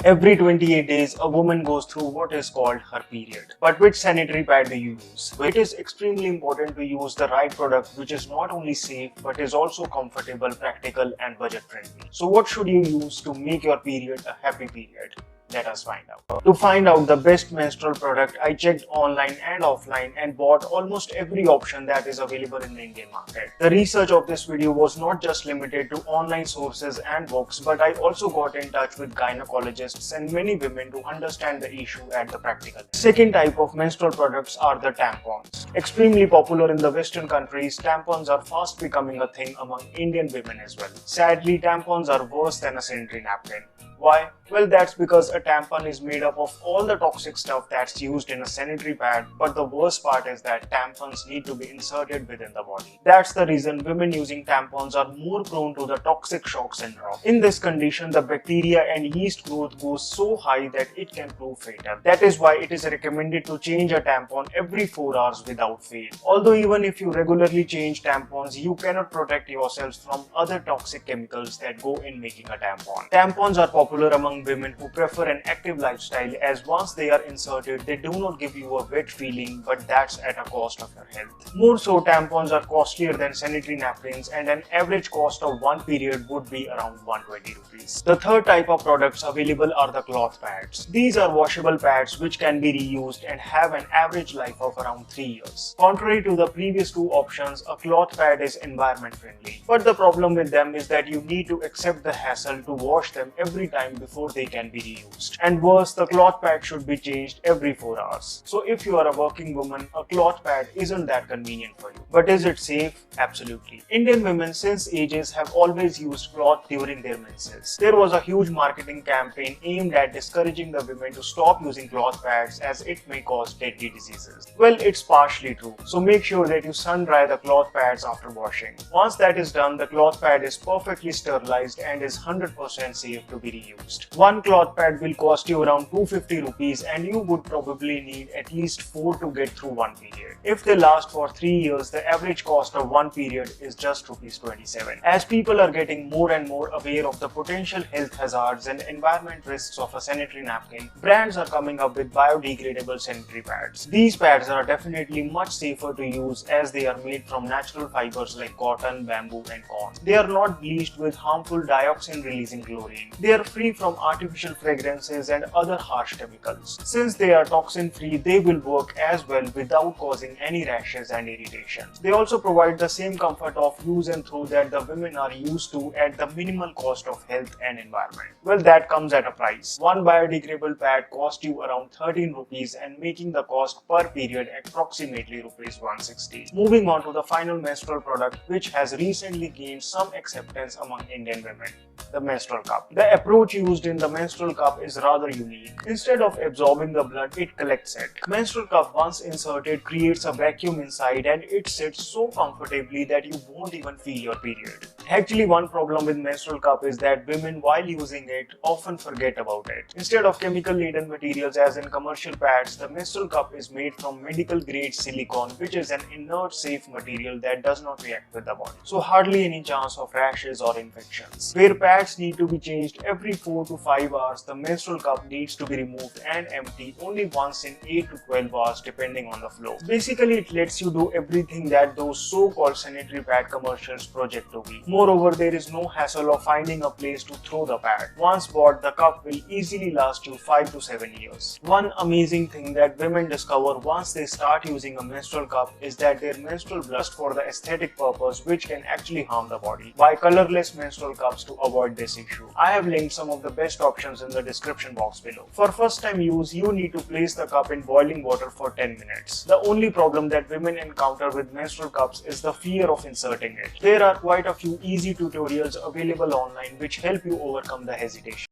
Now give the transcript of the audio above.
Every 28 days, a woman goes through what is called her period. But which sanitary pad do you use? It is extremely important to use the right product which is not only safe but is also comfortable, practical and budget friendly. So what should you use to make your period a happy period? Let us find out. To find out the best menstrual product, I checked online and offline and bought almost every option that is available in the Indian market. The research of this video was not just limited to online sources and books, but I also got in touch with gynecologists and many women to understand the issue at the practical level. Second type of menstrual products are the tampons. Extremely popular in the Western countries, tampons are fast becoming a thing among Indian women as well. Sadly, tampons are worse than a sanitary napkin. Why? Well, that's because a tampon is made up of all the toxic stuff that's used in a sanitary pad, but the worst part is that tampons need to be inserted within the body. That's the reason women using tampons are more prone to the toxic shock syndrome. In this condition, the bacteria and yeast growth goes so high that it can prove fatal. That is why it is recommended to change a tampon every 4 hours without fail. Although even if you regularly change tampons, you cannot protect yourselves from other toxic chemicals that go in making a tampon. Tampons are popular among women who prefer an active lifestyle, as once they are inserted, they do not give you a wet feeling, but that's at a cost of your health. More so, tampons are costlier than sanitary napkins, and an average cost of one period would be around 120 rupees. The third type of products available are the cloth pads. These are washable pads which can be reused and have an average life of around 3 years. Contrary to the previous two options, a cloth pad is environment friendly. But the problem with them is that you need to accept the hassle to wash them every time before they can be reused. And worse, the cloth pad should be changed every 4 hours. So if you are a working woman, a cloth pad isn't that convenient for you. But is it safe? Absolutely. Indian women since ages have always used cloth during their menses. There was a huge marketing campaign aimed at discouraging the women to stop using cloth pads as it may cause deadly diseases. Well, it's partially true. So make sure that you sun dry the cloth pads after washing. Once that is done, the cloth pad is perfectly sterilized and is 100% safe to be reused. One cloth pad will cost you around 250 rupees and you would probably need at least 4 to get through one period. If they last for 3 years, the average cost of one period is just rupees 27. As people are getting more and more aware of the potential health hazards and environment risks of a sanitary napkin, brands are coming up with biodegradable sanitary pads. These pads are definitely much safer to use as they are made from natural fibers like cotton, bamboo and corn. They are not bleached with harmful dioxin releasing chlorine. They are free from artificial fragrances and other harsh chemicals. Since they are toxin free, they will work as well without causing any rashes and irritation. They also provide the same comfort of use and throw that the women are used to at the minimal cost of health and environment. Well, that comes at a price. One biodegradable pad costs you around 13 rupees and making the cost per period approximately rupees 160. Moving on to the final menstrual product which has recently gained some acceptance among Indian women, the menstrual cup. The approach used in the menstrual cup is rather unique. Instead of absorbing the blood, it collects it. Menstrual cup once inserted creates a vacuum inside and it sits so comfortably that you won't even feel your period. Actually, one problem with menstrual cup is that women while using it often forget about it. Instead of chemical laden materials as in commercial pads, the menstrual cup is made from medical grade silicone, which is an inert safe material that does not react with the body. So hardly any chance of rashes or infections. Where pads need to be changed every 4 to 5 hours, the menstrual cup needs to be removed and emptied only once in 8 to 12 hours depending on the flow. Basically, it lets you do everything that those so-called sanitary pad commercials project to be. Moreover, there is no hassle of finding a place to throw the pad. Once bought, the cup will easily last you 5 to 7 years. One amazing thing that women discover once they start using a menstrual cup is that their menstrual blood is for the aesthetic purpose, which can actually harm the body. Buy colorless menstrual cups to avoid this issue. I have linked some of the best options in the description box below. For first time use, you need to place the cup in boiling water for 10 minutes. The only problem that women encounter with menstrual cups is the fear of inserting it. There are quite a few easy tutorials available online which help you overcome the hesitation.